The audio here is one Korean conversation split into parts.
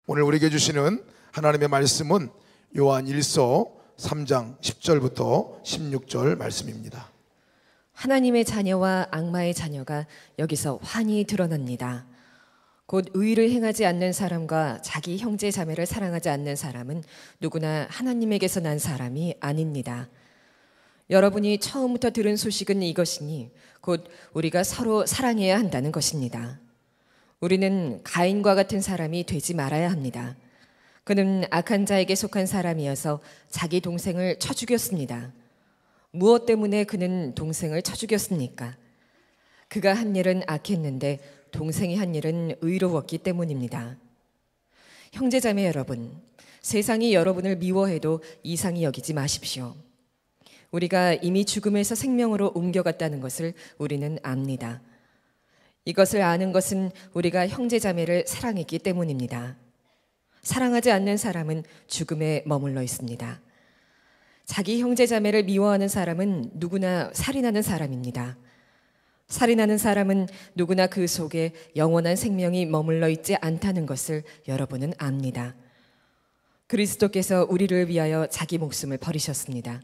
오늘 우리에게 주시는 하나님의 말씀은 요한 1서 3장 10절부터 16절 말씀입니다. 하나님의 자녀와 악마의 자녀가 여기서 환히 드러납니다. 곧 의를 행하지 않는 사람과 자기 형제 자매를 사랑하지 않는 사람은 누구나 하나님에게서 난 사람이 아닙니다. 여러분이 처음부터 들은 소식은 이것이니 곧 우리가 서로 사랑해야 한다는 것입니다. 우리는 가인과 같은 사람이 되지 말아야 합니다. 그는 악한 자에게 속한 사람이어서 자기 동생을 쳐 죽였습니다. 무엇 때문에 그는 동생을 쳐 죽였습니까? 그가 한 일은 악했는데 동생이 한 일은 의로웠기 때문입니다. 형제자매 여러분, 세상이 여러분을 미워해도 이상히 여기지 마십시오. 우리가 이미 죽음에서 생명으로 옮겨갔다는 것을 우리는 압니다. 이것을 아는 것은 우리가 형제자매를 사랑했기 때문입니다. 사랑하지 않는 사람은 죽음에 머물러 있습니다. 자기 형제자매를 미워하는 사람은 누구나 살인하는 사람입니다. 살인하는 사람은 누구나 그 속에 영원한 생명이 머물러 있지 않다는 것을 여러분은 압니다. 그리스도께서 우리를 위하여 자기 목숨을 버리셨습니다.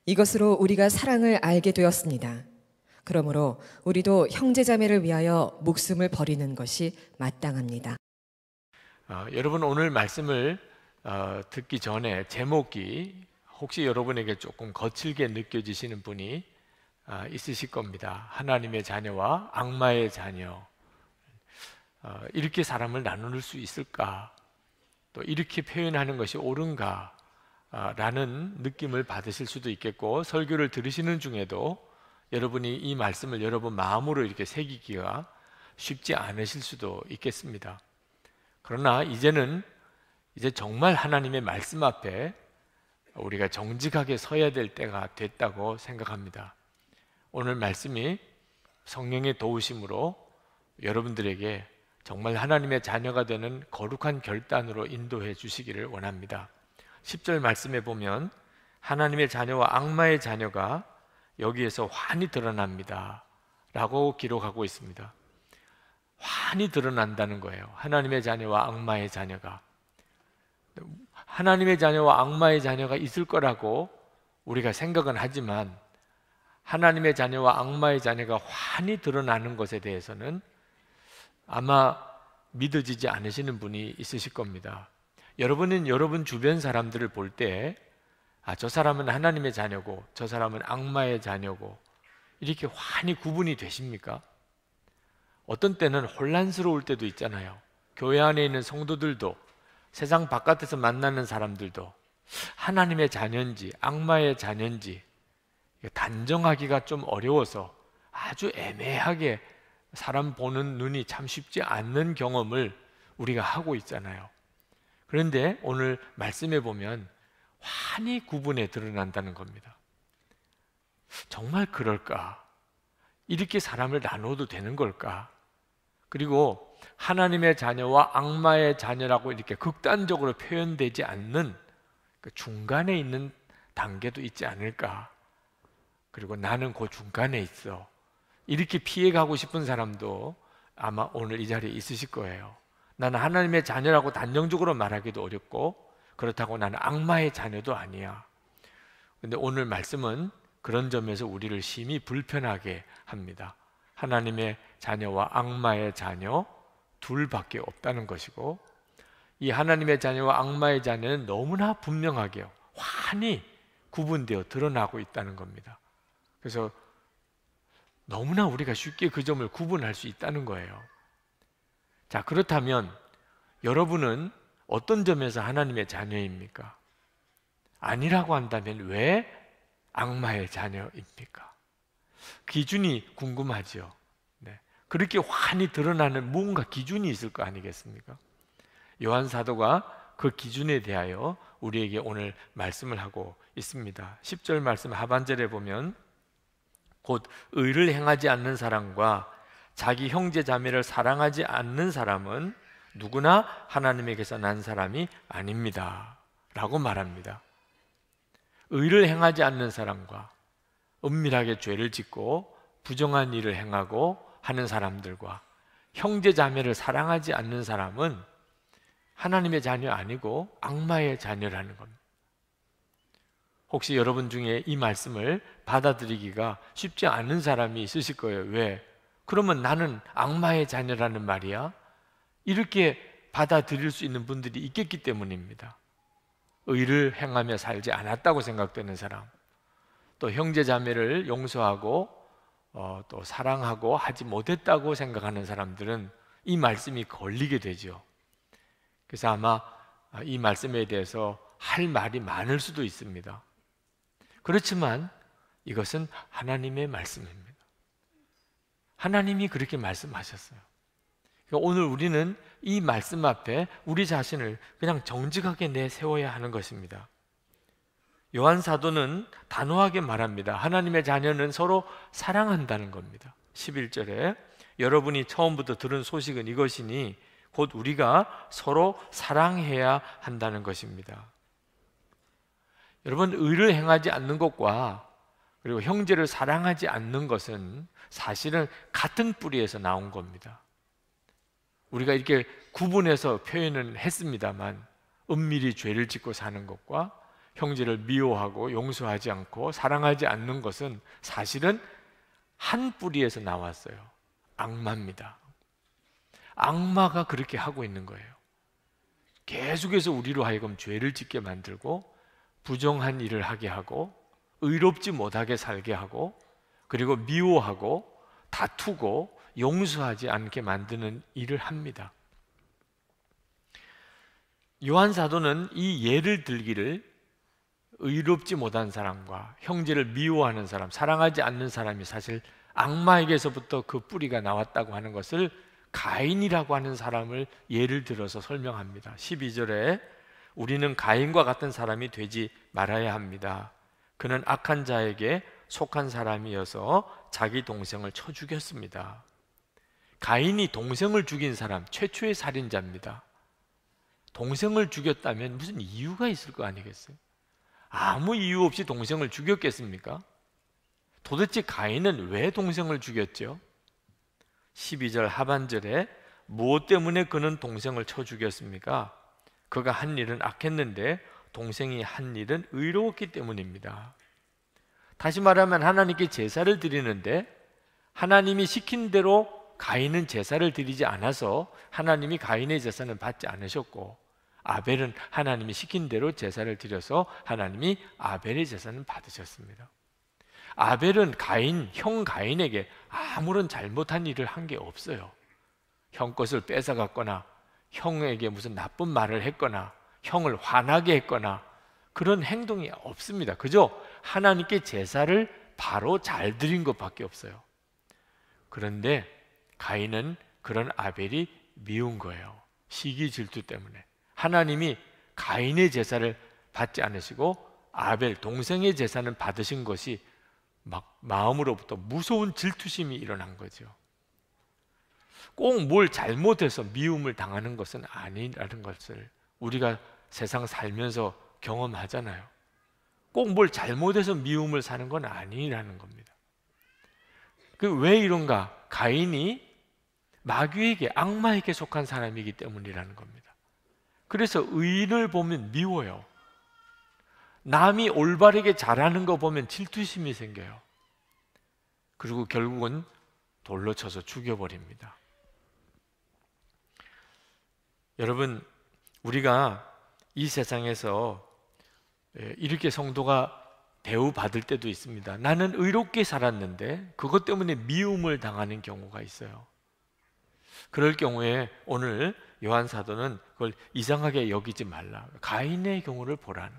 이것으로 우리가 사랑을 알게 되었습니다. 그러므로 우리도 형제자매를 위하여 목숨을 버리는 것이 마땅합니다. 여러분 오늘 말씀을 듣기 전에 제목이 혹시 여러분에게 조금 거칠게 느껴지시는 분이 있으실 겁니다. 하나님의 자녀와 악마의 자녀. 이렇게 사람을 나눌 수 있을까? 또 이렇게 표현하는 것이 옳은가? 라는 느낌을 받으실 수도 있겠고, 설교를 들으시는 중에도 여러분이 이 말씀을 여러분 마음으로 이렇게 새기기가 쉽지 않으실 수도 있겠습니다. 그러나 이제 정말 하나님의 말씀 앞에 우리가 정직하게 서야 될 때가 됐다고 생각합니다. 오늘 말씀이 성령의 도우심으로 여러분들에게 정말 하나님의 자녀가 되는 거룩한 결단으로 인도해 주시기를 원합니다. 10절 말씀에 보면 하나님의 자녀와 악마의 자녀가 여기에서 환히 드러납니다 라고 기록하고 있습니다. 환히 드러난다는 거예요. 하나님의 자녀와 악마의 자녀가. 하나님의 자녀와 악마의 자녀가 있을 거라고 우리가 생각은 하지만 하나님의 자녀와 악마의 자녀가 환히 드러나는 것에 대해서는 아마 믿어지지 않으시는 분이 있으실 겁니다. 여러분은 여러분 주변 사람들을 볼 때 저 사람은 하나님의 자녀고 저 사람은 악마의 자녀고 이렇게 환히 구분이 되십니까? 어떤 때는 혼란스러울 때도 있잖아요. 교회 안에 있는 성도들도 세상 바깥에서 만나는 사람들도 하나님의 자녀인지 악마의 자녀인지 단정하기가 좀 어려워서 아주 애매하게 사람 보는 눈이 참 쉽지 않는 경험을 우리가 하고 있잖아요. 그런데 오늘 말씀에 보면 환히 구분해 드러난다는 겁니다. 정말 그럴까? 이렇게 사람을 나눠도 되는 걸까? 그리고 하나님의 자녀와 악마의 자녀라고 이렇게 극단적으로 표현되지 않는 그 중간에 있는 단계도 있지 않을까? 그리고 나는 그 중간에 있어. 이렇게 피해가고 싶은 사람도 아마 오늘 이 자리에 있으실 거예요. 나는 하나님의 자녀라고 단정적으로 말하기도 어렵고 그렇다고 나는 악마의 자녀도 아니야. 근데 오늘 말씀은 그런 점에서 우리를 심히 불편하게 합니다. 하나님의 자녀와 악마의 자녀 둘밖에 없다는 것이고, 이 하나님의 자녀와 악마의 자녀는 너무나 분명하게 환히 구분되어 드러나고 있다는 겁니다. 그래서 너무나 우리가 쉽게 그 점을 구분할 수 있다는 거예요. 자, 그렇다면 여러분은 어떤 점에서 하나님의 자녀입니까? 아니라고 한다면 왜 악마의 자녀입니까? 기준이 궁금하죠. 네. 그렇게 환히 드러나는 뭔가 기준이 있을 거 아니겠습니까? 요한 사도가 그 기준에 대하여 우리에게 오늘 말씀을 하고 있습니다. 10절 말씀 하반절에 보면 곧 의를 행하지 않는 사람과 자기 형제 자매를 사랑하지 않는 사람은 누구나 하나님에게서 난 사람이 아닙니다 라고 말합니다. 의를 행하지 않는 사람과 은밀하게 죄를 짓고 부정한 일을 행하고 하는 사람들과 형제 자매를 사랑하지 않는 사람은 하나님의 자녀 아니고 악마의 자녀라는 겁니다. 혹시 여러분 중에 이 말씀을 받아들이기가 쉽지 않은 사람이 있으실 거예요. 왜? 그러면 나는 악마의 자녀라는 말이야? 이렇게 받아들일 수 있는 분들이 있겠기 때문입니다. 의를 행하며 살지 않았다고 생각되는 사람, 또 형제 자매를 용서하고 또 사랑하고 하지 못했다고 생각하는 사람들은 이 말씀이 걸리게 되죠. 그래서 아마 이 말씀에 대해서 할 말이 많을 수도 있습니다. 그렇지만 이것은 하나님의 말씀입니다. 하나님이 그렇게 말씀하셨어요. 그러니까 오늘 우리는 이 말씀 앞에 우리 자신을 그냥 정직하게 내세워야 하는 것입니다. 요한 사도는 단호하게 말합니다. 하나님의 자녀는 서로 사랑한다는 겁니다. 11절에 여러분이 처음부터 들은 소식은 이것이니 곧 우리가 서로 사랑해야 한다는 것입니다. 여러분, 의를 행하지 않는 것과 그리고 형제를 사랑하지 않는 것은 사실은 같은 뿌리에서 나온 겁니다. 우리가 이렇게 구분해서 표현은 했습니다만 은밀히 죄를 짓고 사는 것과 형제를 미워하고 용서하지 않고 사랑하지 않는 것은 사실은 한 뿌리에서 나왔어요. 악마입니다. 악마가 그렇게 하고 있는 거예요. 계속해서 우리로 하여금 죄를 짓게 만들고 부정한 일을 하게 하고 의롭지 못하게 살게 하고 그리고 미워하고 다투고 용서하지 않게 만드는 일을 합니다. 요한 사도는 이 예를 들기를 의롭지 못한 사람과 형제를 미워하는 사람, 사랑하지 않는 사람이 사실 악마에게서부터 그 뿌리가 나왔다고 하는 것을 가인이라고 하는 사람을 예를 들어서 설명합니다. 12절에 우리는 가인과 같은 사람이 되지 말아야 합니다. 그는 악한 자에게 속한 사람이어서 자기 동생을 쳐 죽였습니다. 가인이 동생을 죽인 사람, 최초의 살인자입니다. 동생을 죽였다면 무슨 이유가 있을 거 아니겠어요? 아무 이유 없이 동생을 죽였겠습니까? 도대체 가인은 왜 동생을 죽였죠? 12절 하반절에 무엇 때문에 그는 동생을 쳐 죽였습니까? 그가 한 일은 악했는데 동생이 한 일은 의로웠기 때문입니다. 다시 말하면 하나님께 제사를 드리는데 하나님이 시킨 대로 가인은 제사를 드리지 않아서 하나님이 가인의 제사는 받지 않으셨고 아벨은 하나님이 시킨 대로 제사를 드려서 하나님이 아벨의 제사는 받으셨습니다. 아벨은 형 가인에게 아무런 잘못한 일을 한 게 없어요. 형 것을 뺏어갔거나 형에게 무슨 나쁜 말을 했거나 형을 화나게 했거나 그런 행동이 없습니다. 그저 하나님께 제사를 바로 잘 드린 것밖에 없어요. 그런데 가인은 그런 아벨이 미운 거예요. 시기 질투 때문에. 하나님이 가인의 제사를 받지 않으시고 아벨 동생의 제사는 받으신 것이 막 마음으로부터 무서운 질투심이 일어난 거죠. 꼭 뭘 잘못해서 미움을 당하는 것은 아니라는 것을 우리가 세상 살면서 경험하잖아요. 꼭 뭘 잘못해서 미움을 사는 건 아니라는 겁니다. 왜 이런가? 가인이 마귀에게, 악마에게 속한 사람이기 때문이라는 겁니다. 그래서 의인을 보면 미워요. 남이 올바르게 잘하는 거 보면 질투심이 생겨요. 그리고 결국은 돌로 쳐서 죽여버립니다. 여러분, 우리가 이 세상에서 이렇게 성도가 대우받을 때도 있습니다. 나는 의롭게 살았는데 그것 때문에 미움을 당하는 경우가 있어요. 그럴 경우에 오늘 요한 사도는 그걸 이상하게 여기지 말라. 가인의 경우를 보라는.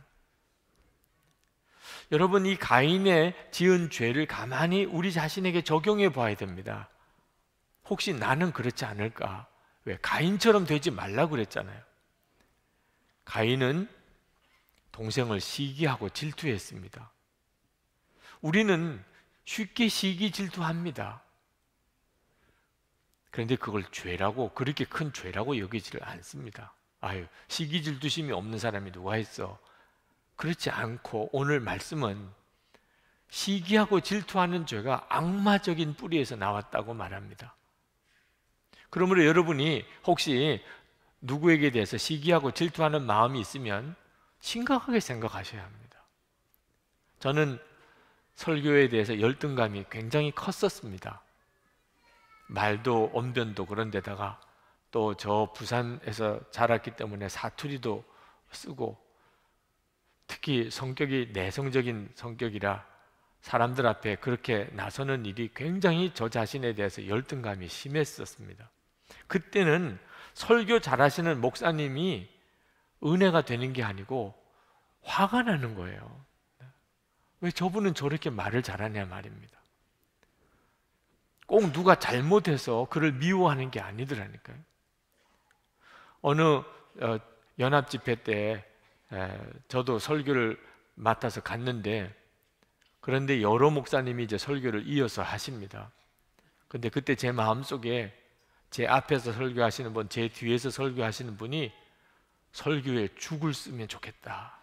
여러분, 이 가인의 지은 죄를 가만히 우리 자신에게 적용해 봐야 됩니다. 혹시 나는 그렇지 않을까? 왜? 가인처럼 되지 말라고 그랬잖아요. 가인은 동생을 시기하고 질투했습니다. 우리는 쉽게 시기 질투합니다. 그런데 그걸 죄라고, 그렇게 큰 죄라고 여기지를 않습니다. 아유, 시기 질투심이 없는 사람이 누가 있어? 그렇지 않고 오늘 말씀은 시기하고 질투하는 죄가 악마적인 뿌리에서 나왔다고 말합니다. 그러므로 여러분이 혹시 누구에게 대해서 시기하고 질투하는 마음이 있으면 심각하게 생각하셔야 합니다. 저는 설교에 대해서 열등감이 굉장히 컸었습니다. 말도 언변도 그런 데다가 또 저 부산에서 자랐기 때문에 사투리도 쓰고, 특히 성격이 내성적인 성격이라 사람들 앞에 그렇게 나서는 일이 굉장히 저 자신에 대해서 열등감이 심했었습니다. 그때는 설교 잘하시는 목사님이 은혜가 되는 게 아니고 화가 나는 거예요. 왜 저분은 저렇게 말을 잘하냐 말입니다. 꼭 누가 잘못해서 그를 미워하는 게 아니더라니까요. 어느 연합집회 때 저도 설교를 맡아서 갔는데, 그런데 여러 목사님이 이제 설교를 이어서 하십니다. 근데 그때 제 마음속에 제 앞에서 설교하시는 분, 제 뒤에서 설교하시는 분이 설교에 죽을 쓰면 좋겠다,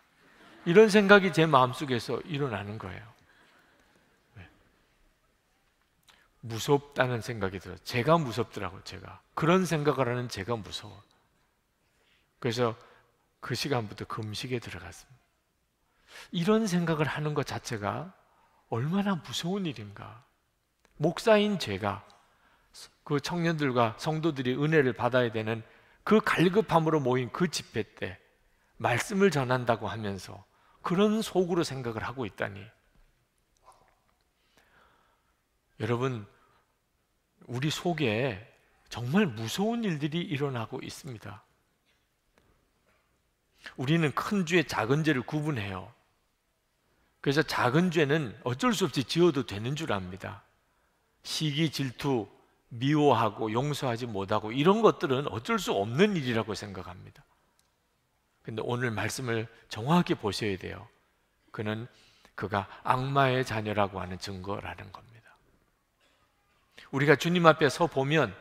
이런 생각이 제 마음속에서 일어나는 거예요. 왜? 무섭다는 생각이 들어요. 제가 무섭더라고요. 제가 그런 생각을 하는 제가 무서워. 그래서 그 시간부터 금식에 들어갔습니다. 이런 생각을 하는 것 자체가 얼마나 무서운 일인가. 목사인 제가 그 청년들과 성도들이 은혜를 받아야 되는 그 갈급함으로 모인 그 집회 때 말씀을 전한다고 하면서 그런 속으로 생각을 하고 있다니. 여러분, 우리 속에 정말 무서운 일들이 일어나고 있습니다. 우리는 큰 죄, 작은 죄를 구분해요. 그래서 작은 죄는 어쩔 수 없이 지어도 되는 줄 압니다. 시기, 질투, 미워하고 용서하지 못하고 이런 것들은 어쩔 수 없는 일이라고 생각합니다. 근데 오늘 말씀을 정확히 보셔야 돼요. 그가 악마의 자녀라고 하는 증거라는 겁니다. 우리가 주님 앞에 서 보면,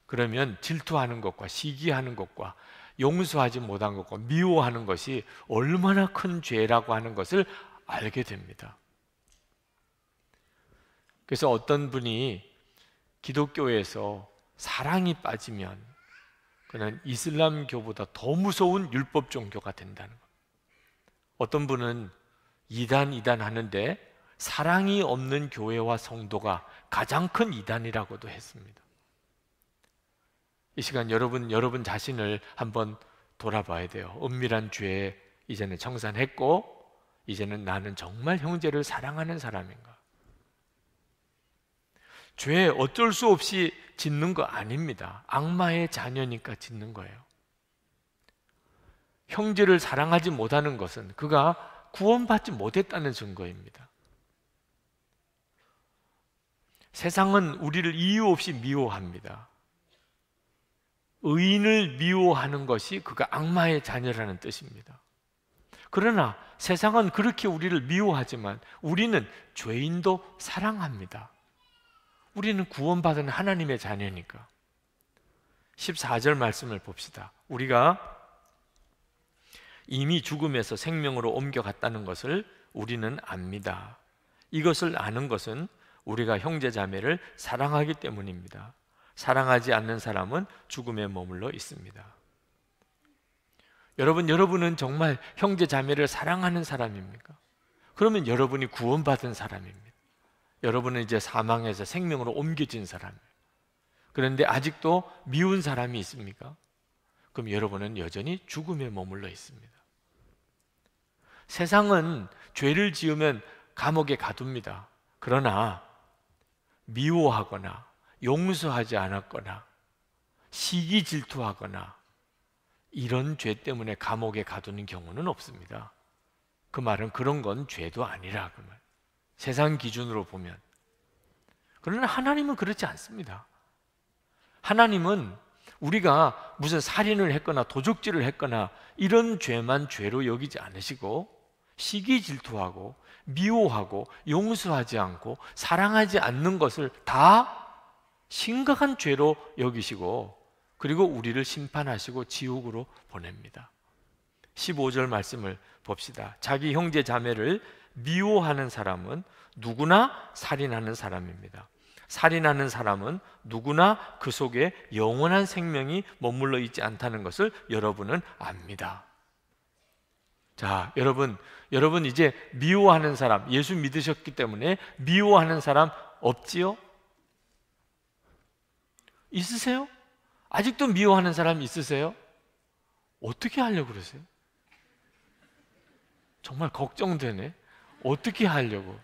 그러면 질투하는 것과 시기하는 것과 용서하지 못한 것과 미워하는 것이 얼마나 큰 죄라고 하는 것을 알게 됩니다. 그래서 어떤 분이 기독교에서 사랑이 빠지면 그는 이슬람교보다 더 무서운 율법 종교가 된다는 것. 어떤 분은 이단 하는데 사랑이 없는 교회와 성도가 가장 큰 이단이라고도 했습니다. 이 시간 여러분 자신을 한번 돌아봐야 돼요. 은밀한 죄에 이제는 청산했고, 이제는 나는 정말 형제를 사랑하는 사람인가? 죄 어쩔 수 없이 짓는 거 아닙니다. 악마의 자녀니까 짓는 거예요. 형제를 사랑하지 못하는 것은 그가 구원받지 못했다는 증거입니다. 세상은 우리를 이유 없이 미워합니다. 의인을 미워하는 것이 그가 악마의 자녀라는 뜻입니다. 그러나 세상은 그렇게 우리를 미워하지만 우리는 죄인도 사랑합니다. 우리는 구원받은 하나님의 자녀니까. 14절 말씀을 봅시다. 우리가 이미 죽음에서 생명으로 옮겨갔다는 것을 우리는 압니다. 이것을 아는 것은 우리가 형제자매를 사랑하기 때문입니다. 사랑하지 않는 사람은 죽음에 머물러 있습니다. 여러분은 정말 형제자매를 사랑하는 사람입니까? 그러면 여러분이 구원받은 사람입니다. 여러분은 이제 사망에서 생명으로 옮겨진 사람이에요. 그런데 아직도 미운 사람이 있습니까? 그럼 여러분은 여전히 죽음에 머물러 있습니다. 세상은 죄를 지으면 감옥에 가둡니다. 그러나 미워하거나 용서하지 않았거나 시기 질투하거나 이런 죄 때문에 감옥에 가두는 경우는 없습니다. 그 말은 그런 건 죄도 아니라 그 말. 세상 기준으로 보면. 그러나 하나님은 그렇지 않습니다. 하나님은 우리가 무슨 살인을 했거나 도적질을 했거나 이런 죄만 죄로 여기지 않으시고 시기 질투하고 미워하고 용서하지 않고 사랑하지 않는 것을 다 심각한 죄로 여기시고, 그리고 우리를 심판하시고 지옥으로 보냅니다. 15절 말씀을 봅시다. 자기 형제 자매를 미워하는 사람은 누구나 살인하는 사람입니다. 살인하는 사람은 누구나 그 속에 영원한 생명이 머물러 있지 않다는 것을 여러분은 압니다. 자, 여러분 이제 미워하는 사람, 예수 믿으셨기 때문에 미워하는 사람 없지요? 있으세요? 아직도 미워하는 사람 있으세요? 어떻게 하려고 그러세요? 정말 걱정되네. 어떻게 하려고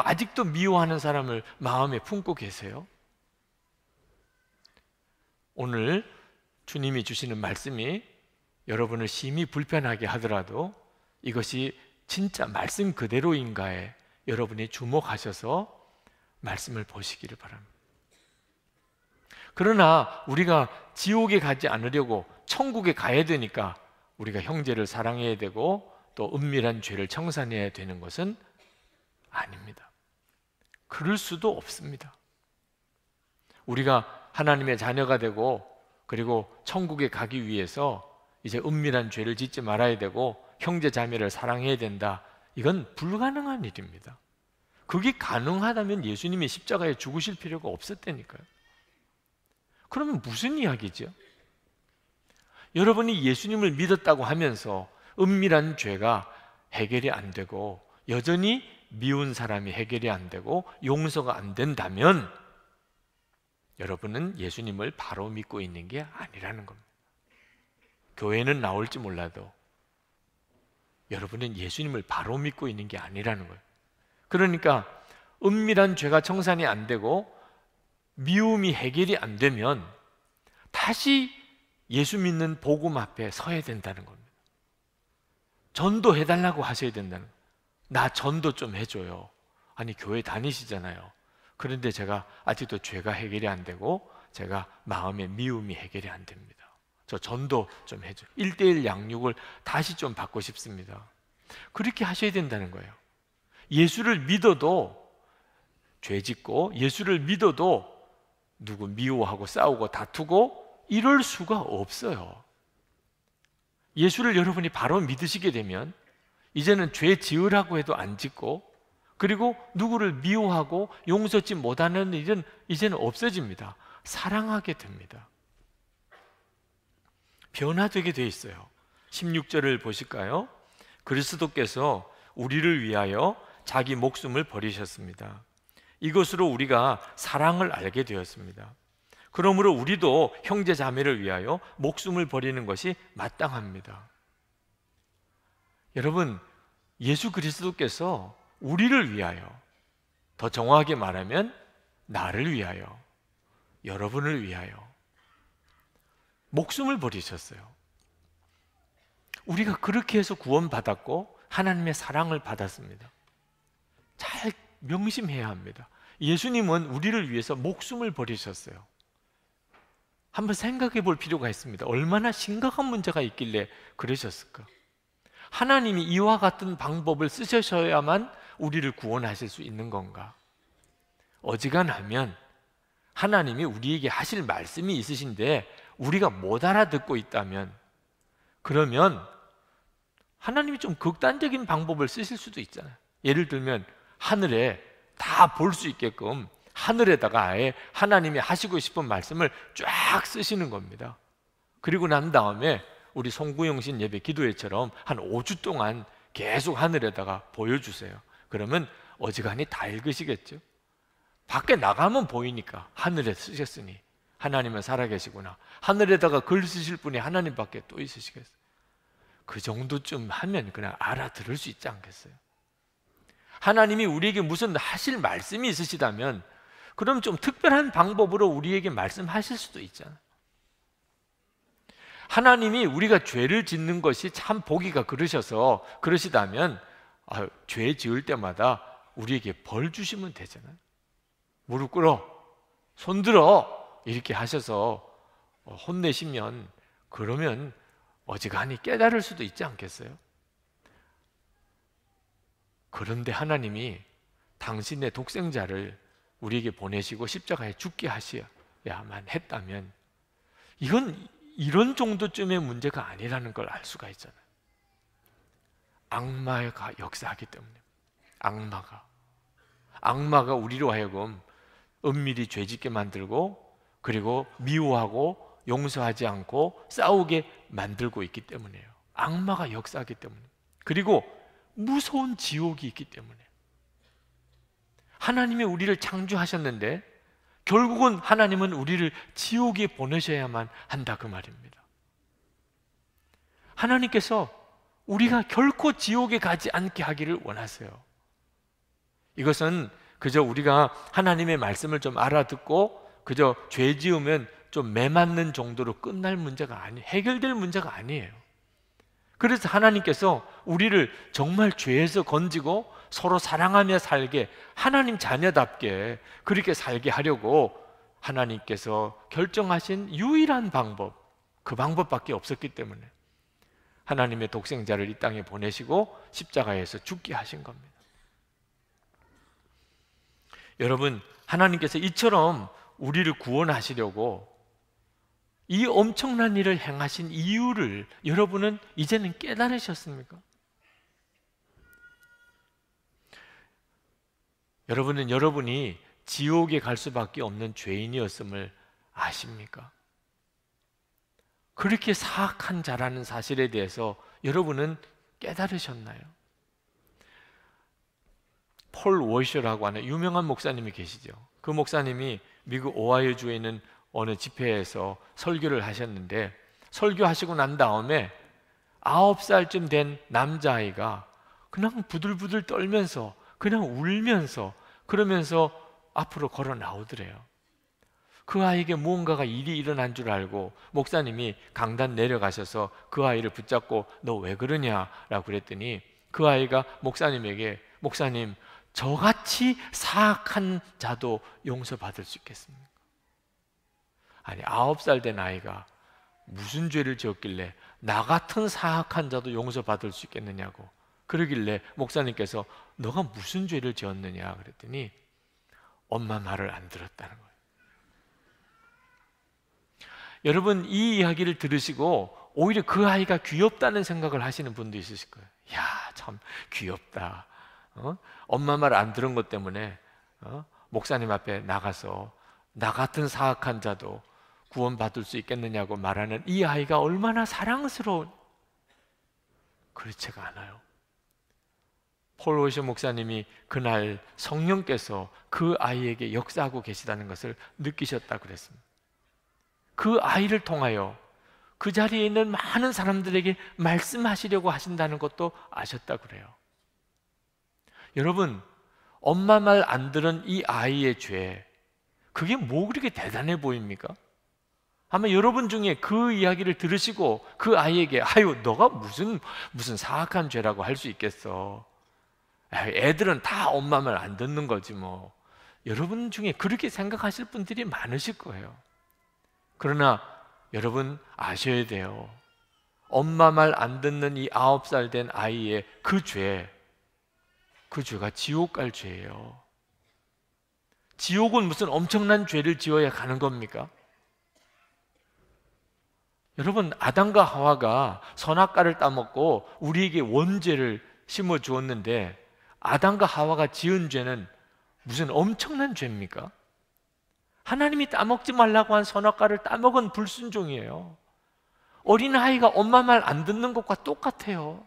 아직도 미워하는 사람을 마음에 품고 계세요? 오늘 주님이 주시는 말씀이 여러분을 심히 불편하게 하더라도 이것이 진짜 말씀 그대로인가에 여러분이 주목하셔서 말씀을 보시기를 바랍니다. 그러나 우리가 지옥에 가지 않으려고 천국에 가야 되니까 우리가 형제를 사랑해야 되고 또 은밀한 죄를 청산해야 되는 것은 아닙니다. 그럴 수도 없습니다. 우리가 하나님의 자녀가 되고 그리고 천국에 가기 위해서 이제 은밀한 죄를 짓지 말아야 되고 형제 자매를 사랑해야 된다. 이건 불가능한 일입니다. 그게 가능하다면 예수님이 십자가에 죽으실 필요가 없었다니까요. 그러면 무슨 이야기죠? 여러분이 예수님을 믿었다고 하면서 은밀한 죄가 해결이 안 되고 여전히 미운 사람이 해결이 안 되고 용서가 안 된다면 여러분은 예수님을 바로 믿고 있는 게 아니라는 겁니다. 교회는 나올지 몰라도 여러분은 예수님을 바로 믿고 있는 게 아니라는 거예요. 그러니까 은밀한 죄가 청산이 안 되고 미움이 해결이 안 되면 다시 예수 믿는 복음 앞에 서야 된다는 겁니다. 전도해달라고 하셔야 된다는 거예요. 나 전도 좀 해줘요. 아니 교회 다니시잖아요. 그런데 제가 아직도 죄가 해결이 안 되고 제가 마음의 미움이 해결이 안 됩니다. 저 전도 좀 해줘요. 1:1 양육을 다시 좀 받고 싶습니다. 그렇게 하셔야 된다는 거예요. 예수를 믿어도 죄 짓고 예수를 믿어도 누구 미워하고 싸우고 다투고 이럴 수가 없어요. 예수를 여러분이 바로 믿으시게 되면 이제는 죄 지으라고 해도 안 짓고 그리고 누구를 미워하고 용서치 못하는 일은 이제는 없어집니다. 사랑하게 됩니다. 변화되게 돼 있어요. 16절을 보실까요? 그리스도께서 우리를 위하여 자기 목숨을 버리셨습니다. 이것으로 우리가 사랑을 알게 되었습니다. 그러므로 우리도 형제 자매를 위하여 목숨을 버리는 것이 마땅합니다. 여러분, 예수 그리스도께서 우리를 위하여, 더 정확하게 말하면 나를 위하여, 여러분을 위하여 목숨을 버리셨어요. 우리가 그렇게 해서 구원받았고 하나님의 사랑을 받았습니다. 잘 명심해야 합니다. 예수님은 우리를 위해서 목숨을 버리셨어요. 한번 생각해 볼 필요가 있습니다. 얼마나 심각한 문제가 있길래 그러셨을까? 하나님이 이와 같은 방법을 쓰셔야만 우리를 구원하실 수 있는 건가? 어지간하면 하나님이 우리에게 하실 말씀이 있으신데 우리가 못 알아듣고 있다면 그러면 하나님이 좀 극단적인 방법을 쓰실 수도 있잖아요. 예를 들면 하늘에 다 볼 수 있게끔 하늘에다가 아예 하나님이 하시고 싶은 말씀을 쫙 쓰시는 겁니다. 그리고 난 다음에 우리 송구영신 예배 기도회처럼 한 5주 동안 계속 하늘에다가 보여주세요. 그러면 어지간히 다 읽으시겠죠. 밖에 나가면 보이니까 하늘에 쓰셨으니 하나님은 살아계시구나. 하늘에다가 글 쓰실 분이 하나님밖에 또 있으시겠어요. 그 정도쯤 하면 그냥 알아들을 수 있지 않겠어요? 하나님이 우리에게 무슨 하실 말씀이 있으시다면 그럼 좀 특별한 방법으로 우리에게 말씀하실 수도 있잖아요. 하나님이 우리가 죄를 짓는 것이 참 보기가 그러시다면 죄 지을 때마다 우리에게 벌 주시면 되잖아요. 무릎 꿇어, 손 들어 이렇게 하셔서 혼내시면 그러면 어지간히 깨달을 수도 있지 않겠어요? 그런데 하나님이 당신의 독생자를 우리에게 보내시고 십자가에 죽게 하셔야만 했다면 이건 이런 정도쯤의 문제가 아니라는 걸 알 수가 있잖아요. 악마가 역사하기 때문에 악마가 우리로 하여금 은밀히 죄짓게 만들고, 그리고 미워하고 용서하지 않고 싸우게 만들고 있기 때문이에요. 악마가 역사하기 때문에. 그리고 무서운 지옥이 있기 때문에. 하나님이 우리를 창조하셨는데 결국은 하나님은 우리를 지옥에 보내셔야만 한다, 그 말입니다. 하나님께서 우리가 결코 지옥에 가지 않게 하기를 원하세요. 이것은 그저 우리가 하나님의 말씀을 좀 알아듣고 그저 죄 지으면 좀 매맞는 정도로 끝날 문제가 해결될 문제가 아니에요. 그래서 하나님께서 우리를 정말 죄에서 건지고 서로 사랑하며 살게, 하나님 자녀답게 그렇게 살게 하려고 하나님께서 결정하신 유일한 방법, 그 방법밖에 없었기 때문에 하나님의 독생자를 이 땅에 보내시고 십자가에서 죽게 하신 겁니다. 여러분, 하나님께서 이처럼 우리를 구원하시려고 이 엄청난 일을 행하신 이유를 여러분은 이제는 깨달으셨습니까? 여러분은 여러분이 지옥에 갈 수밖에 없는 죄인이었음을 아십니까? 그렇게 사악한 자라는 사실에 대해서 여러분은 깨달으셨나요? 폴 워셔라고 하는 유명한 목사님이 계시죠. 그 목사님이 미국 오하이오주에 있는 어느 집회에서 설교를 하셨는데, 설교하시고 난 다음에 9살쯤 된 남자아이가 그냥 부들부들 떨면서 그냥 울면서 그러면서 앞으로 걸어 나오더래요. 그 아이에게 무언가가 일이 일어난 줄 알고 목사님이 강단 내려가셔서 그 아이를 붙잡고 너 왜 그러냐라고 그랬더니 그 아이가 목사님에게, 목사님, 저같이 사악한 자도 용서받을 수 있겠습니까? 아니, 9살 된 아이가 무슨 죄를 지었길래 나 같은 사악한 자도 용서받을 수 있겠느냐고 그러길래 목사님께서 너가 무슨 죄를 지었느냐 그랬더니 엄마 말을 안 들었다는 거예요. 여러분, 이 이야기를 들으시고 오히려 그 아이가 귀엽다는 생각을 하시는 분도 있으실 거예요. 야, 참 귀엽다. 엄마 말 안 들은 것 때문에 목사님 앞에 나가서 나 같은 사악한 자도 구원받을 수 있겠느냐고 말하는 이 아이가 얼마나 사랑스러운. 그렇지가 않아요. 폴 워셔 목사님이 그날 성령께서 그 아이에게 역사하고 계시다는 것을 느끼셨다 그랬습니다. 그 아이를 통하여 그 자리에 있는 많은 사람들에게 말씀하시려고 하신다는 것도 아셨다 그래요. 여러분, 엄마 말 안 들은 이 아이의 죄, 그게 뭐 그렇게 대단해 보입니까? 아마 여러분 중에 그 이야기를 들으시고 그 아이에게 아유, 너가 무슨 사악한 죄라고 할 수 있겠어. 애들은 다 엄마 말 안 듣는 거지 뭐. 여러분 중에 그렇게 생각하실 분들이 많으실 거예요. 그러나 여러분 아셔야 돼요. 엄마 말 안 듣는 이 9살 된 아이의 그 죄가 지옥 갈 죄예요. 지옥은 무슨 엄청난 죄를 지어야 가는 겁니까? 여러분, 아담과 하와가 선악과를 따먹고 우리에게 원죄를 심어 주었는데 아담과 하와가 지은 죄는 무슨 엄청난 죄입니까? 하나님이 따먹지 말라고 한 선악과를 따먹은 불순종이에요. 어린아이가 엄마 말 안 듣는 것과 똑같아요.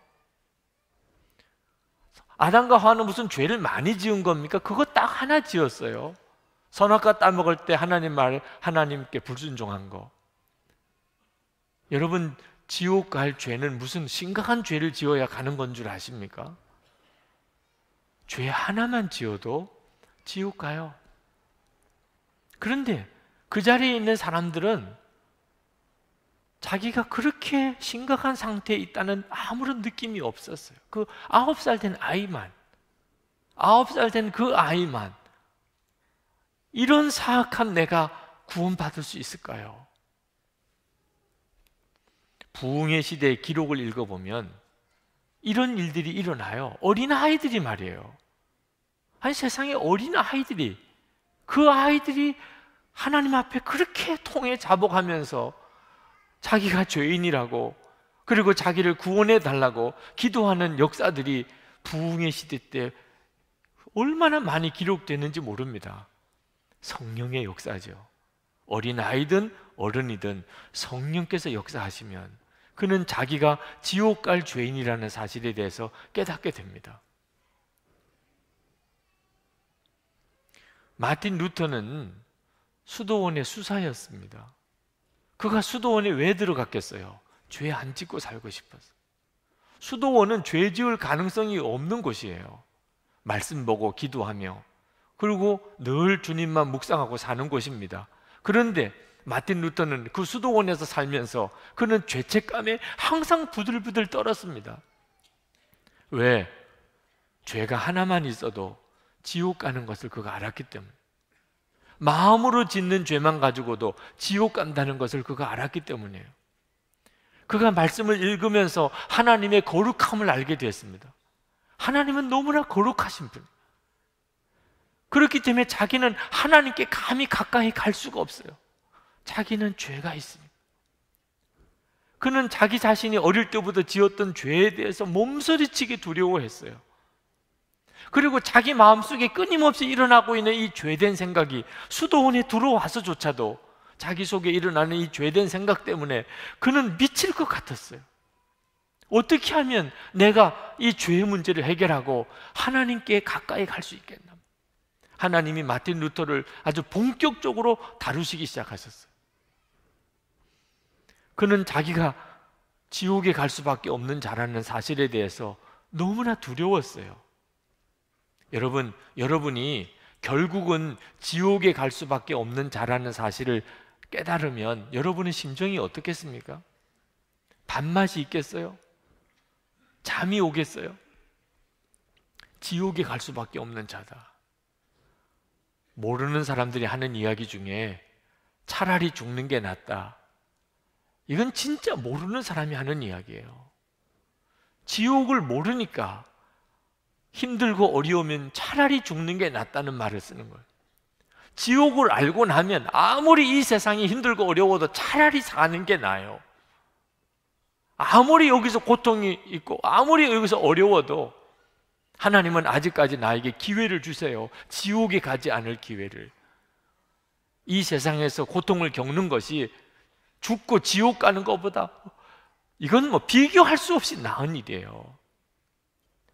아담과 하와는 무슨 죄를 많이 지은 겁니까? 그거 딱 하나 지었어요. 선악과 따먹을 때 하나님께 불순종한 거. 여러분, 지옥 갈 죄는 무슨 심각한 죄를 지어야 가는 건 줄 아십니까? 죄 하나만 지어도 지옥 가요. 그런데 그 자리에 있는 사람들은 자기가 그렇게 심각한 상태에 있다는 아무런 느낌이 없었어요. 그 9살 된 아이만, 9살 된 그 아이만 이런 사악한 내가 구원받을 수 있을까요? 부흥의 시대의 기록을 읽어보면 이런 일들이 일어나요. 어린아이들이 말이에요. 아니, 세상에 어린아이들이, 그 아이들이 하나님 앞에 그렇게 통해 자복하면서 자기가 죄인이라고, 그리고 자기를 구원해 달라고 기도하는 역사들이 부흥의 시대 때 얼마나 많이 기록되는지 모릅니다. 성령의 역사죠. 어린아이든 어른이든 성령께서 역사하시면 그는 자기가 지옥 갈 죄인이라는 사실에 대해서 깨닫게 됩니다. 마틴 루터는 수도원의 수사였습니다. 그가 수도원에 왜 들어갔겠어요? 죄 안 짓고 살고 싶어서. 수도원은 죄 지을 가능성이 없는 곳이에요. 말씀 보고 기도하며 그리고 늘 주님만 묵상하고 사는 곳입니다. 그런데 마틴 루터는 그 수도원에서 살면서 그는 죄책감에 항상 부들부들 떨었습니다. 왜? 죄가 하나만 있어도 지옥 가는 것을 그가 알았기 때문에, 마음으로 짓는 죄만 가지고도 지옥 간다는 것을 그가 알았기 때문이에요. 그가 말씀을 읽으면서 하나님의 거룩함을 알게 되었습니다. 하나님은 너무나 거룩하신 분. 그렇기 때문에 자기는 하나님께 감히 가까이 갈 수가 없어요. 자기는 죄가 있습니다. 그는 자기 자신이 어릴 때부터 지었던 죄에 대해서 몸서리치게 두려워했어요. 그리고 자기 마음속에 끊임없이 일어나고 있는 이 죄된 생각이 수도원에 들어와서조차도 자기 속에 일어나는 이 죄된 생각 때문에 그는 미칠 것 같았어요. 어떻게 하면 내가 이 죄의 문제를 해결하고 하나님께 가까이 갈 수 있겠나? 하나님이 마틴 루터를 아주 본격적으로 다루시기 시작하셨어요. 그는 자기가 지옥에 갈 수밖에 없는 자라는 사실에 대해서 너무나 두려웠어요. 여러분이 결국은 지옥에 갈 수밖에 없는 자라는 사실을 깨달으면 여러분의 심정이 어떻겠습니까? 밥맛이 있겠어요? 잠이 오겠어요? 지옥에 갈 수밖에 없는 자다. 모르는 사람들이 하는 이야기 중에 차라리 죽는 게 낫다. 이건 진짜 모르는 사람이 하는 이야기예요. 지옥을 모르니까 힘들고 어려우면 차라리 죽는 게 낫다는 말을 쓰는 거예요. 지옥을 알고 나면 아무리 이 세상이 힘들고 어려워도 차라리 사는 게 나아요. 아무리 여기서 고통이 있고 아무리 여기서 어려워도 하나님은 아직까지 나에게 기회를 주세요. 지옥에 가지 않을 기회를. 이 세상에서 고통을 겪는 것이 죽고 지옥 가는 것보다 이건 뭐 비교할 수 없이 나은 일이에요.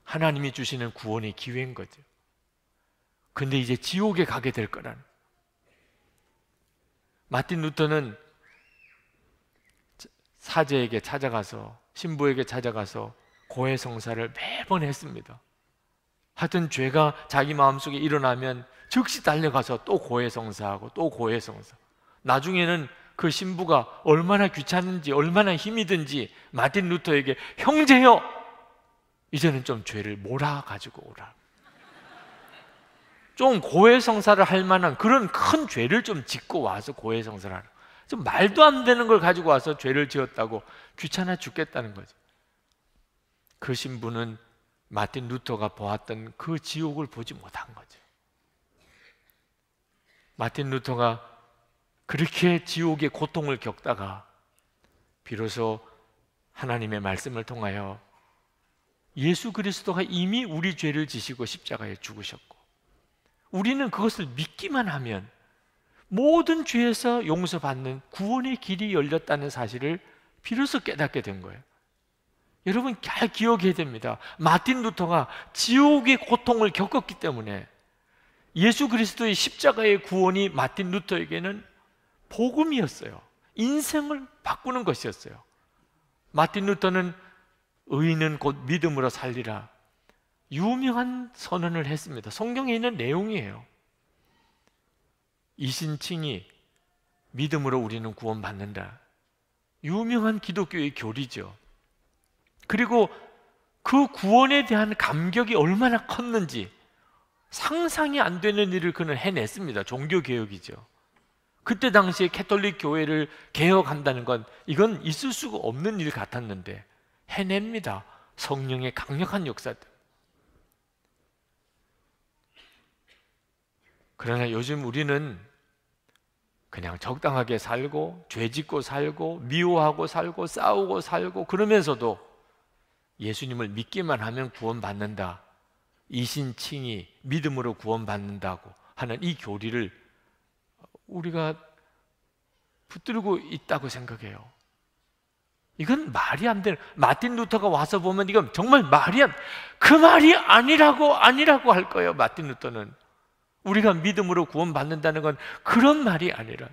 하나님이 주시는 구원의 기회인 거죠. 근데 이제 지옥에 가게 될 거라는. 마틴 루터는 사제에게 찾아가서, 신부에게 찾아가서 고해성사를 매번 했습니다. 하여튼 죄가 자기 마음속에 일어나면 즉시 달려가서 또 고해성사하고 또 고해성사. 나중에는 그 신부가 얼마나 귀찮은지 얼마나 힘이 든지 마틴 루터에게 형제여, 이제는 좀 죄를 몰아가지고 오라. 좀 고해성사를 할 만한 그런 큰 죄를 좀 짓고 와서 고해성사를 하라. 좀 말도 안 되는 걸 가지고 와서 죄를 지었다고 귀찮아 죽겠다는 거죠. 그 신부는 마틴 루터가 보았던 그 지옥을 보지 못한 거죠. 마틴 루터가 그렇게 지옥의 고통을 겪다가 비로소 하나님의 말씀을 통하여 예수 그리스도가 이미 우리 죄를 지시고 십자가에 죽으셨고 우리는 그것을 믿기만 하면 모든 죄에서 용서받는 구원의 길이 열렸다는 사실을 비로소 깨닫게 된 거예요. 여러분 잘 기억해야 됩니다. 마틴 루터가 지옥의 고통을 겪었기 때문에 예수 그리스도의 십자가의 구원이 마틴 루터에게는 복음이었어요. 인생을 바꾸는 것이었어요. 마틴 루터는 의인은 곧 믿음으로 살리라, 유명한 선언을 했습니다. 성경에 있는 내용이에요. 이신칭이 믿음으로 우리는 구원받는다. 유명한 기독교의 교리죠. 그리고 그 구원에 대한 감격이 얼마나 컸는지 상상이 안 되는 일을 그는 해냈습니다. 종교개혁이죠. 그때 당시에 캐톨릭 교회를 개혁한다는 건 이건 있을 수가 없는 일 같았는데 해냅니다. 성령의 강력한 역사들. 그러나 요즘 우리는 그냥 적당하게 살고 죄 짓고 살고 미워하고 살고 싸우고 살고 그러면서도 예수님을 믿기만 하면 구원받는다, 이신칭이 믿음으로 구원받는다고 하는 이 교리를 우리가 붙들고 있다고 생각해요. 이건 말이 안 되는, 마틴 루터가 와서 보면 이건 정말 그 말이 아니라고 할 거예요. 마틴 루터는 우리가 믿음으로 구원받는다는 건 그런 말이 아니라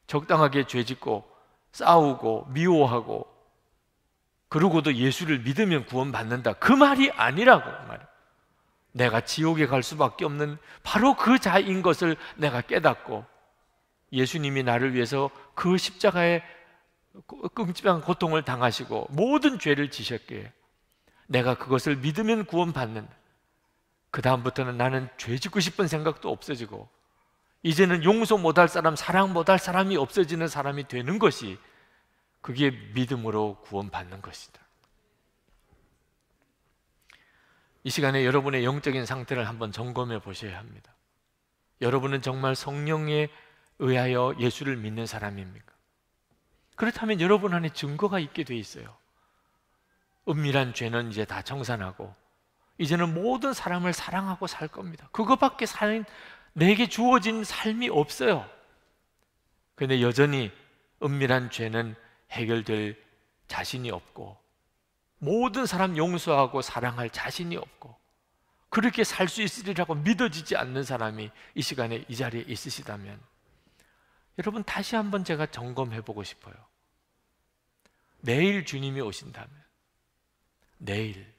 적당하게 죄짓고 싸우고 미워하고 그러고도 예수를 믿으면 구원받는다, 그 말이 아니라고 말이에요. 내가 지옥에 갈 수밖에 없는 바로 그 자인 것을 내가 깨닫고 예수님이 나를 위해서 그 십자가에 끔찍한 고통을 당하시고 모든 죄를 지셨기에 내가 그것을 믿으면 구원받는다. 그 다음부터는 나는 죄 짓고 싶은 생각도 없어지고 이제는 용서 못할 사람, 사랑 못할 사람이 없어지는 사람이 되는 것이, 그게 믿음으로 구원받는 것이다. 이 시간에 여러분의 영적인 상태를 한번 점검해 보셔야 합니다. 여러분은 정말 성령에 의하여 예수를 믿는 사람입니까? 그렇다면 여러분 안에 증거가 있게 돼 있어요. 은밀한 죄는 이제 다 청산하고 이제는 모든 사람을 사랑하고 살 겁니다. 그거밖에 내게 주어진 삶이 없어요. 그런데 여전히 은밀한 죄는 해결될 자신이 없고 모든 사람 용서하고 사랑할 자신이 없고 그렇게 살 수 있으리라고 믿어지지 않는 사람이 이 시간에 이 자리에 있으시다면 여러분, 다시 한번 제가 점검해 보고 싶어요. 내일 주님이 오신다면, 내일,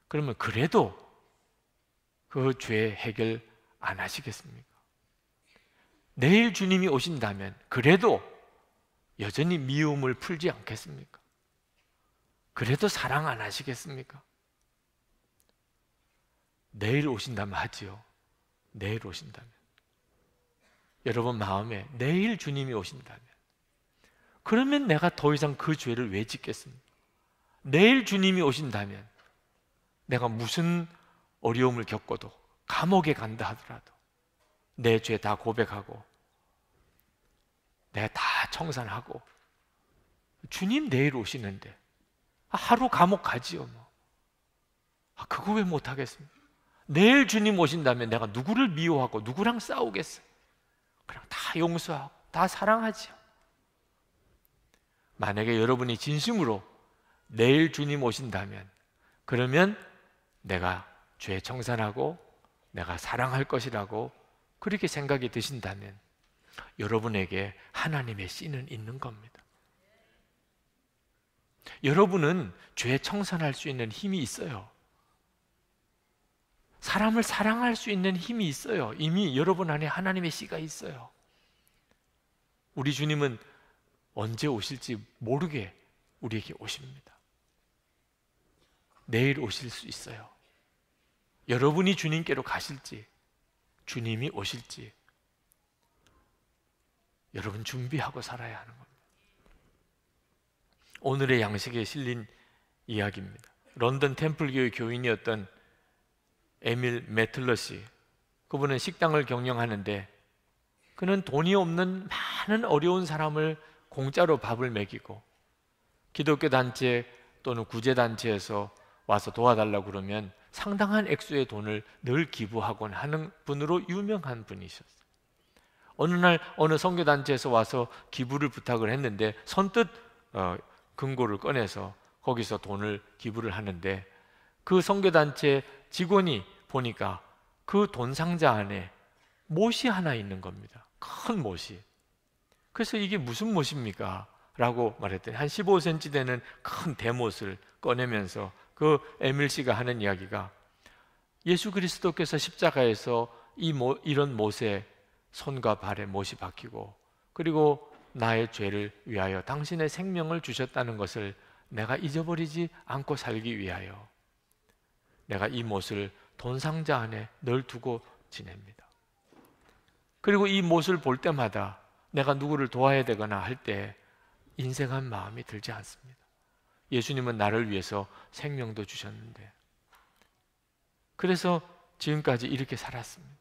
그러면 그래도 그 죄 해결 안 하시겠습니까? 내일 주님이 오신다면 그래도 여전히 미움을 풀지 않겠습니까? 그래도 사랑 안 하시겠습니까? 내일 오신다면 하지요. 내일 오신다면. 여러분 마음에 내일 주님이 오신다면, 그러면 내가 더 이상 그 죄를 왜 짓겠습니까? 내일 주님이 오신다면 내가 무슨 어려움을 겪어도, 감옥에 간다 하더라도 내 죄 다 고백하고 내가 다 청산하고, 주님 내일 오시는데 하루 감옥 가지요 뭐. 그거 왜 못하겠습니까? 내일 주님 오신다면 내가 누구를 미워하고 누구랑 싸우겠어요? 그냥 다 용서하고 다 사랑하지요. 만약에 여러분이 진심으로 내일 주님 오신다면, 그러면 내가 죄 청산하고 내가 사랑할 것이라고 그렇게 생각이 드신다면 여러분에게 하나님의 씨는 있는 겁니다. 여러분은 죄 청산할 수 있는 힘이 있어요. 사람을 사랑할 수 있는 힘이 있어요. 이미 여러분 안에 하나님의 씨가 있어요. 우리 주님은 언제 오실지 모르게 우리에게 오십니다. 내일 오실 수 있어요. 여러분이 주님께로 가실지, 주님이 오실지 여러분 준비하고 살아야 하는 겁니다. 오늘의 양식에 실린 이야기입니다. 런던 템플교의 교인이었던 에밀 매틀러시, 그분은 식당을 경영하는데 그는 돈이 없는 많은 어려운 사람을 공짜로 밥을 먹이고 기독교 단체 또는 구제단체에서 와서 도와달라고 그러면 상당한 액수의 돈을 늘 기부하곤 하는 분으로 유명한 분이셨어요. 어느 날 어느 선교단체에서 와서 기부를 부탁을 했는데 선뜻 금고를 꺼내서 거기서 돈을 기부를 하는데 그 선교단체 직원이 보니까 그 돈 상자 안에 못이 하나 있는 겁니다. 큰 못이. 그래서 이게 무슨 못입니까? 라고 말했더니 한 15cm 되는 큰 대못을 꺼내면서 그 에밀 씨가 하는 이야기가, 예수 그리스도께서 십자가에서 이런 못에 손과 발에 못이 박히고 그리고 나의 죄를 위하여 당신의 생명을 주셨다는 것을 내가 잊어버리지 않고 살기 위하여 내가 이 못을 돈 상자 안에 늘 두고 지냅니다. 그리고 이 못을 볼 때마다 내가 누구를 도와야 되거나 할 때 인색한 마음이 들지 않습니다. 예수님은 나를 위해서 생명도 주셨는데, 그래서 지금까지 이렇게 살았습니다.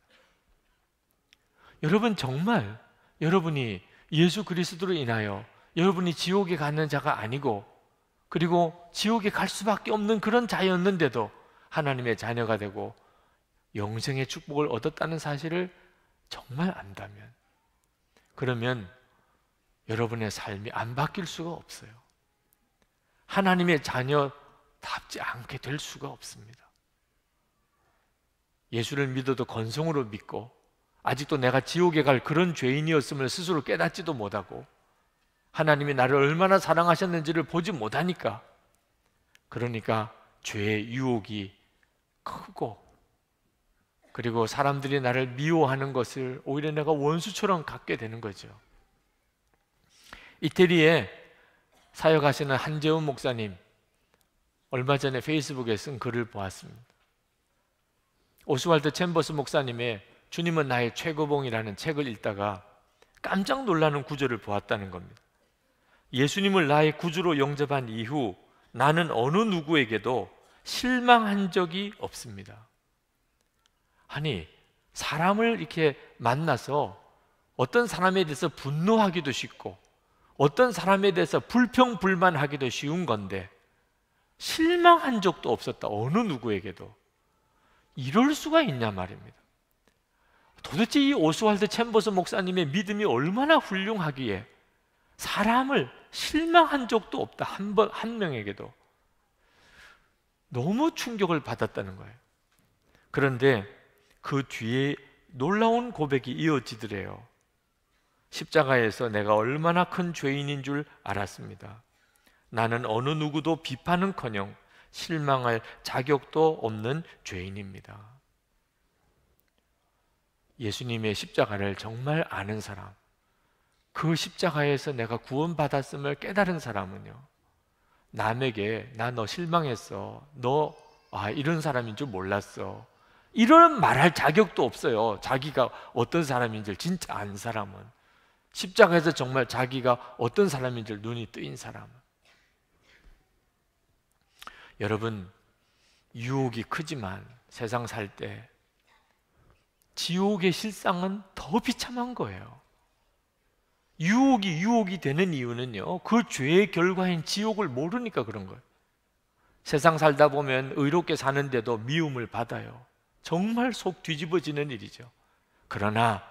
여러분, 정말 여러분이 예수 그리스도로 인하여 여러분이 지옥에 가는 자가 아니고 그리고 지옥에 갈 수밖에 없는 그런 자였는데도 하나님의 자녀가 되고 영생의 축복을 얻었다는 사실을 정말 안다면, 그러면 여러분의 삶이 안 바뀔 수가 없어요. 하나님의 자녀답지 않게 될 수가 없습니다. 예수를 믿어도 건성으로 믿고 아직도 내가 지옥에 갈 그런 죄인이었음을 스스로 깨닫지도 못하고 하나님이 나를 얼마나 사랑하셨는지를 보지 못하니까, 그러니까 죄의 유혹이 크고, 그리고 사람들이 나를 미워하는 것을 오히려 내가 원수처럼 갖게 되는 거죠. 이태리에 사역하시는 한재훈 목사님, 얼마 전에 페이스북에 쓴 글을 보았습니다. 오스왈드 챔버스 목사님의 주님은 나의 최고봉이라는 책을 읽다가 깜짝 놀라는 구절을 보았다는 겁니다. 예수님을 나의 구주로 영접한 이후 나는 어느 누구에게도 실망한 적이 없습니다. 아니, 사람을 이렇게 만나서 어떤 사람에 대해서 분노하기도 쉽고 어떤 사람에 대해서 불평불만하기도 쉬운 건데 실망한 적도 없었다, 어느 누구에게도. 이럴 수가 있냐 말입니다. 도대체 이 오스왈드 챔버스 목사님의 믿음이 얼마나 훌륭하기에 사람을 실망한 적도 없다, 한 명에게도. 너무 충격을 받았다는 거예요. 그런데 그 뒤에 놀라운 고백이 이어지더래요. 십자가에서 내가 얼마나 큰 죄인인 줄 알았습니다. 나는 어느 누구도 비판은커녕 실망할 자격도 없는 죄인입니다. 예수님의 십자가를 정말 아는 사람, 그 십자가에서 내가 구원받았음을 깨달은 사람은요, 남에게 나 너 실망했어, 너 이런 사람인 줄 몰랐어, 이런 말할 자격도 없어요. 자기가 어떤 사람인 줄 진짜 아는 사람은, 십자가에서 정말 자기가 어떤 사람인 줄 눈이 뜨인 사람은. 여러분, 유혹이 크지만 세상 살 때 지옥의 실상은 더 비참한 거예요. 유혹이 되는 이유는요, 그 죄의 결과인 지옥을 모르니까 그런 거예요. 세상 살다 보면 의롭게 사는데도 미움을 받아요. 정말 속 뒤집어지는 일이죠. 그러나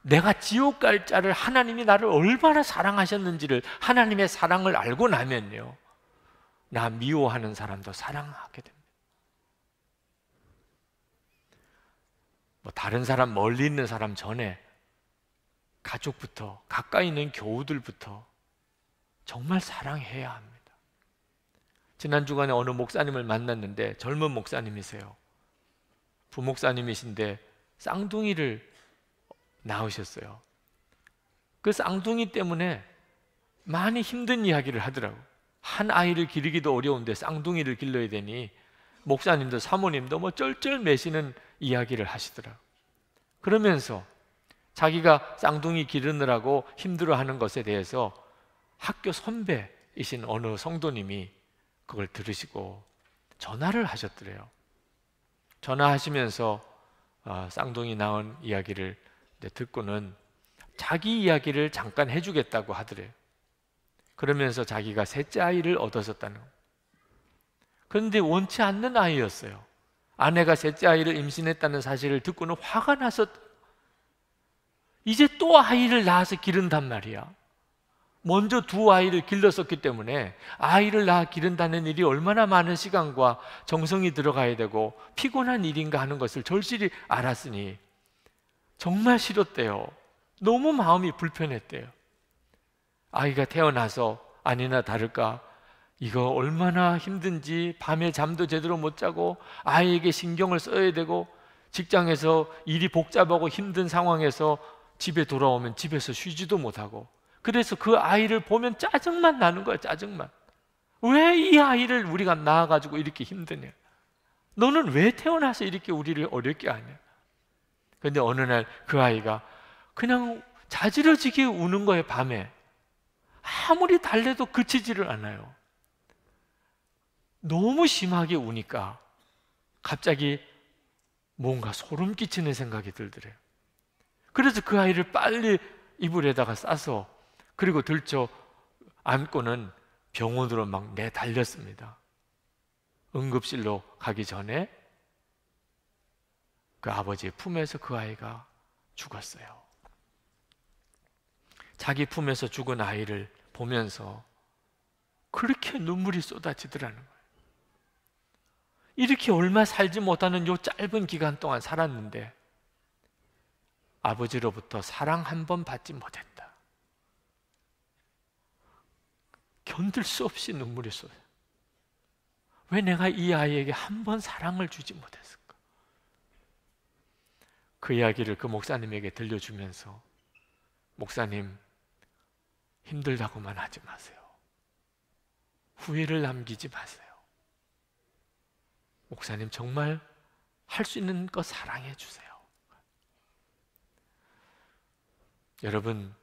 내가 지옥 갈 자를 하나님이 나를 얼마나 사랑하셨는지를, 하나님의 사랑을 알고 나면요, 나 미워하는 사람도 사랑하게 됩니다. 다른 사람, 멀리 있는 사람 전에 가족부터, 가까이 있는 교우들부터 정말 사랑해야 합니다. 지난 주간에 어느 목사님을 만났는데 젊은 목사님이세요. 부목사님이신데 쌍둥이를 낳으셨어요. 그 쌍둥이 때문에 많이 힘든 이야기를 하더라고요. 한 아이를 기르기도 어려운데 쌍둥이를 길러야 되니 목사님도 사모님도 쩔쩔매시는 이야기를 하시더라고요. 그러면서 자기가 쌍둥이 기르느라고 힘들어하는 것에 대해서 학교 선배이신 어느 성도님이 그걸 들으시고 전화를 하셨더래요. 전화하시면서 쌍둥이 낳은 이야기를 듣고는 자기 이야기를 잠깐 해주겠다고 하더래요. 그러면서 자기가 셋째 아이를 얻었었다는 거예요. 그런데 원치 않는 아이였어요. 아내가 셋째 아이를 임신했다는 사실을 듣고는 화가 나서 이제 또 아이를 낳아서 기른단 말이야. 먼저 두 아이를 길렀었기 때문에 아이를 낳아 기른다는 일이 얼마나 많은 시간과 정성이 들어가야 되고 피곤한 일인가 하는 것을 절실히 알았으니 정말 싫었대요. 너무 마음이 불편했대요. 아이가 태어나서 아니나 다를까 이거 얼마나 힘든지 밤에 잠도 제대로 못 자고 아이에게 신경을 써야 되고 직장에서 일이 복잡하고 힘든 상황에서 집에 돌아오면 집에서 쉬지도 못하고, 그래서 그 아이를 보면 짜증만 나는 거야. 짜증만. 왜 이 아이를 우리가 낳아가지고 이렇게 힘드냐, 너는 왜 태어나서 이렇게 우리를 어렵게 하냐. 그런데 어느 날 그 아이가 그냥 자지러지게 우는 거예요. 밤에 아무리 달래도 그치지를 않아요. 너무 심하게 우니까 갑자기 뭔가 소름 끼치는 생각이 들더래요. 그래서 그 아이를 빨리 이불에다가 싸서 그리고 들쳐 안고는 병원으로 막 내달렸습니다. 응급실로 가기 전에 그 아버지의 품에서 그 아이가 죽었어요. 자기 품에서 죽은 아이를 보면서 그렇게 눈물이 쏟아지더라는 거예요. 이렇게 얼마 살지 못하는 요 짧은 기간 동안 살았는데 아버지로부터 사랑 한 번 받지 못했다. 견딜 수 없이 눈물이 쏟아요. 왜 내가 이 아이에게 한 번 사랑을 주지 못했을까? 그 이야기를 그 목사님에게 들려주면서 목사님, 힘들다고만 하지 마세요. 후회를 남기지 마세요. 목사님, 정말 할 수 있는 것 사랑해 주세요. 여러분,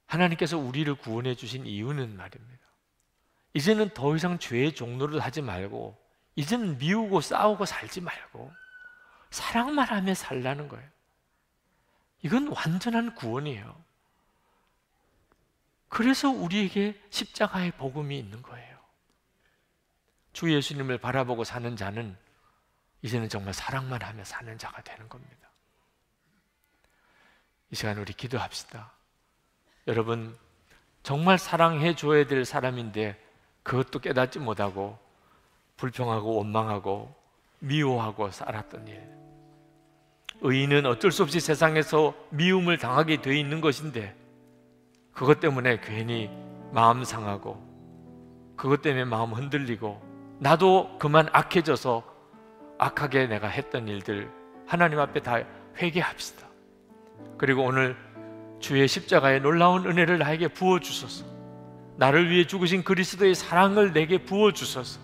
하나님께서 우리를 구원해 주신 이유는 말입니다, 이제는 더 이상 죄의 종노릇 하지 말고, 이제는 미우고 싸우고 살지 말고 사랑만 하며 살라는 거예요. 이건 완전한 구원이에요. 그래서 우리에게 십자가의 복음이 있는 거예요. 주 예수님을 바라보고 사는 자는 이제는 정말 사랑만 하며 사는 자가 되는 겁니다. 이 시간 우리 기도합시다. 여러분, 정말 사랑해 줘야 될 사람인데 그것도 깨닫지 못하고 불평하고 원망하고 미워하고 살았던 일, 의인은 어쩔 수 없이 세상에서 미움을 당하게 되어 있는 것인데 그것 때문에 괜히 마음 상하고 그것 때문에 마음 흔들리고 나도 그만 악해져서 악하게 내가 했던 일들 하나님 앞에 다 회개합시다. 그리고 오늘 주의 십자가의 놀라운 은혜를 나에게 부어주소서. 나를 위해 죽으신 그리스도의 사랑을 내게 부어주소서.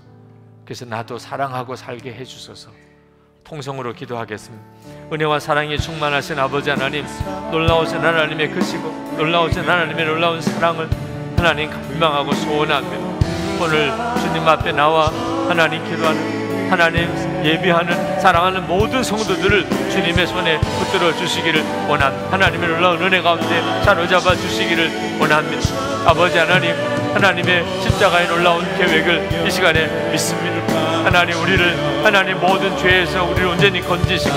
그래서 나도 사랑하고 살게 해주소서. 통성으로 기도하겠습니다. 은혜와 사랑이 충만하신 아버지 하나님, 놀라우신 하나님의 크시고 놀라우신 하나님의 놀라운 사랑을 하나님 감명하고 소원합니다. 오늘 주님 앞에 나와 하나님 기도하는, 하나님 예비하는, 사랑하는 모든 성도들을 주님의 손에 붙들어 주시기를 원합니다. 하나님의 놀라운 은혜 가운데 사로잡아 주시기를 원합니다. 아버지 하나님, 하나님의 십자가의 놀라운 계획을 이 시간에 믿습니다. 하나님, 우리를 하나님 모든 죄에서 우리를 온전히 건지시고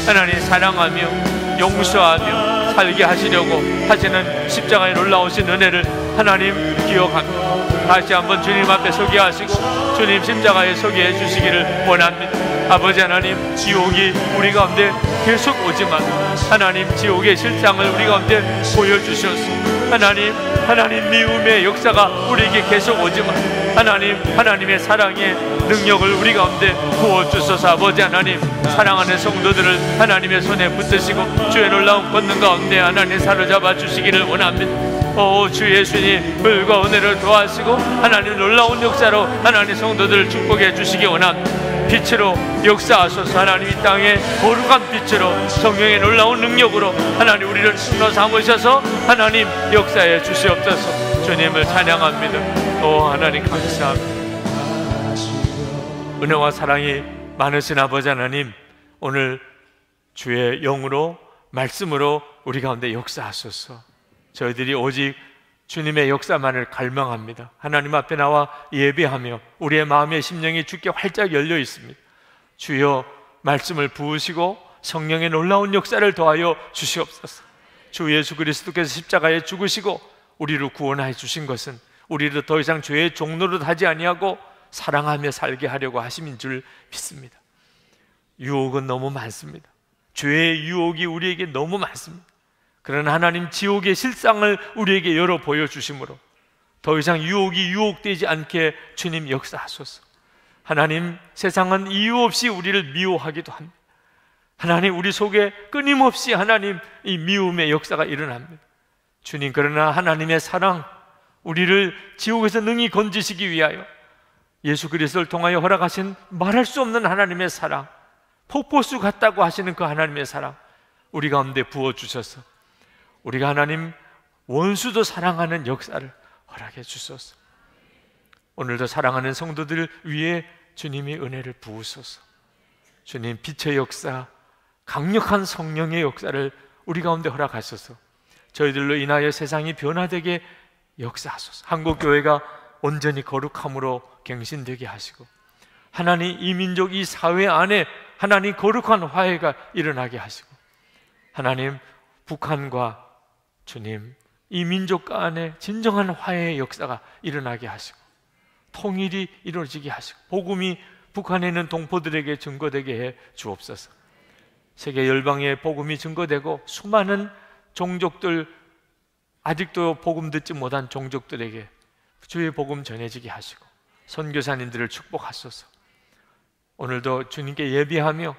하나님 사랑하며 용서하며 살게 하시려고 하시는 십자가의 놀라우신 은혜를 하나님 기억합니다. 다시 한번 주님 앞에 서게 하시고 주님 십자가에 서게 해주시기를 원합니다. 아버지 하나님, 지옥이 우리 가운데 계속 오지만 하나님 지옥의 실상을 우리 가운데 보여주셔서 하나님 미움의 역사가 우리에게 계속 오지만 하나님의 사랑의 능력을 우리 가운데 부어주소서. 아버지 하나님, 사랑하는 성도들을 하나님의 손에 붙드시고 주의 놀라운 권능 가운데 하나님 사로잡아 주시기를 원합니다. 주 예수님, 을과 은혜를 도와주시고 하나님 놀라운 역사로 하나님 성도들을 축복해 주시기 원합니다. 빛으로 역사하소서. 하나님, 이 땅에 거룩한 빛으로 성령의 놀라운 능력으로 하나님 우리를 충로 삼으셔서 하나님 역사해 주시옵소서. 주님을 찬양합니다. 하나님 감사합니다. 은혜와 사랑이 많으신 아버지 하나님, 오늘 주의 영으로 말씀으로 우리 가운데 역사하소서. 저희들이 오직 주님의 역사만을 갈망합니다. 하나님 앞에 나와 예배하며 우리의 마음의 심령이 주께 활짝 열려 있습니다. 주여, 말씀을 부으시고 성령의 놀라운 역사를 더하여 주시옵소서. 주 예수 그리스도께서 십자가에 죽으시고 우리를 구원하여 주신 것은 우리를 더 이상 죄의 종노릇 하지 아니하고 사랑하며 살게 하려고 하심인 줄 믿습니다. 유혹은 너무 많습니다. 죄의 유혹이 우리에게 너무 많습니다. 그러나 하나님, 지옥의 실상을 우리에게 열어 보여주심으로 더 이상 유혹이 유혹되지 않게 주님 역사하소서. 하나님, 세상은 이유 없이 우리를 미워하기도 합니다. 하나님, 우리 속에 끊임없이 하나님 이 미움의 역사가 일어납니다. 주님, 그러나 하나님의 사랑, 우리를 지옥에서 능히 건지시기 위하여 예수 그리스도를 통하여 허락하신 말할 수 없는 하나님의 사랑, 폭포수 같다고 하시는 그 하나님의 사랑 우리 가운데 부어주셔서 우리가 하나님 원수도 사랑하는 역사를 허락해 주소서. 오늘도 사랑하는 성도들 위해 주님이 은혜를 부으소서. 주님, 빛의 역사, 강력한 성령의 역사를 우리 가운데 허락하소서. 저희들로 인하여 세상이 변화되게 역사하소서. 한국교회가 온전히 거룩함으로 갱신되게 하시고 하나님, 이 민족, 이 사회 안에 하나님 거룩한 화해가 일어나게 하시고 하나님, 북한과 주님, 이 민족 간에 진정한 화해의 역사가 일어나게 하시고 통일이 이루어지게 하시고 복음이 북한에 있는 동포들에게 증거되게 해 주옵소서. 세계 열방에 복음이 증거되고 수많은 종족들, 아직도 복음 듣지 못한 종족들에게 주의 복음 전해지게 하시고 선교사님들을 축복하소서. 오늘도 주님께 예배하며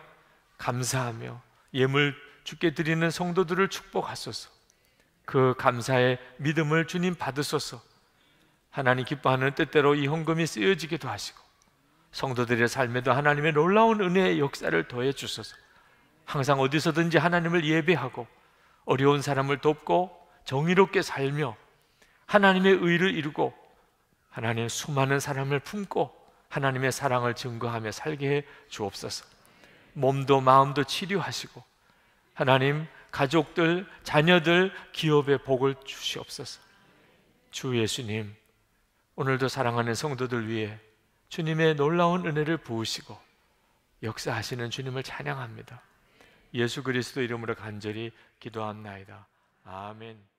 감사하며 예물 주께 드리는 성도들을 축복하소서. 그 감사의 믿음을 주님 받으소서. 하나님 기뻐하는 뜻대로 이 헌금이 쓰여지기도 하시고 성도들의 삶에도 하나님의 놀라운 은혜의 역사를 더해 주소서. 항상 어디서든지 하나님을 예배하고 어려운 사람을 돕고 정의롭게 살며 하나님의 의를 이루고 하나님의 수많은 사람을 품고 하나님의 사랑을 증거하며 살게 해 주옵소서. 몸도 마음도 치료하시고 하나님, 가족들, 자녀들, 기업에 복을 주시옵소서. 주 예수님, 오늘도 사랑하는 성도들 위해 주님의 놀라운 은혜를 부으시고 역사하시는 주님을 찬양합니다. 예수 그리스도 이름으로 간절히 기도합나이다. 아멘.